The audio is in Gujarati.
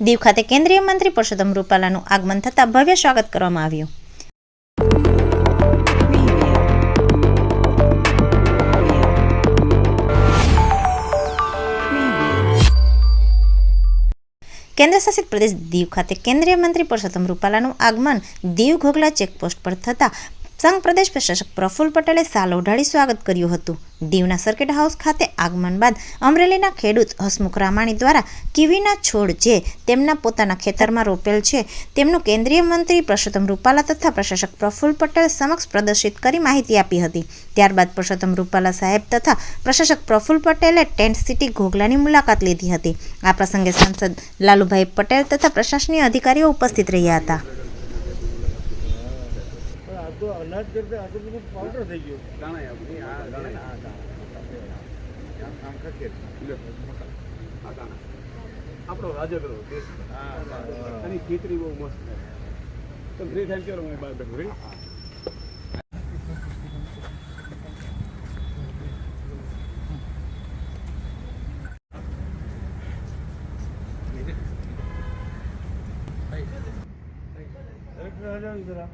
દીવ ખાતે કેન્દ્રીય મંત્રી પરસોત્તમ રૂપાલાનું આગમન થતાં ભવ્ય સ્વાગત કરવામાં આવ્યું. કેન્દ્રશાસિત પ્રદેશ દીવ ખાતે કેન્દ્રીય મંત્રી પરસોત્તમ રૂપાલાનું આગમન દીવ ઘોઘલા ચેકપોસ્ટ પર થતાં સંઘ પ્રદેશ પ્રશાસક પ્રફુલ્લ પટેલે શાલ ઓઢાડી સ્વાગત કર્યું હતું. દીવના સર્કિટ હાઉસ ખાતે આગમન બાદ અમરેલીના ખેડૂત હસમુખ રામાણી દ્વારા કીવીના છોડ જે તેમના પોતાના ખેતરમાં રોપેલ છે તેમનું કેન્દ્રીય મંત્રી પરસોત્તમ રૂપાલા તથા પ્રશાસક પ્રફુલ્લ પટેલ સમક્ષ પ્રદર્શિત કરી માહિતી આપી હતી. ત્યારબાદ પરસોત્તમ રૂપાલા સાહેબ તથા પ્રશાસક પ્રફુલ્લ પટેલે ટેન્ટ સિટી ઘોઘલાની મુલાકાત લીધી હતી. આ પ્રસંગે સાંસદ લાલુભાઈ પટેલ તથા પ્રશાસનીય અધિકારીઓ ઉપસ્થિત રહ્યા હતા. તો અનાજ કરતા આ તો બધું પાવડર થઈ ગયો. દાણા આમ ખકે આ દાણા આપણો રાજગરો દેશ અને ખેતરી બહુ મસ્ત છે. તો ફ્રી ટાઈમ કરો હું બહાર બેઠું રહી. જરા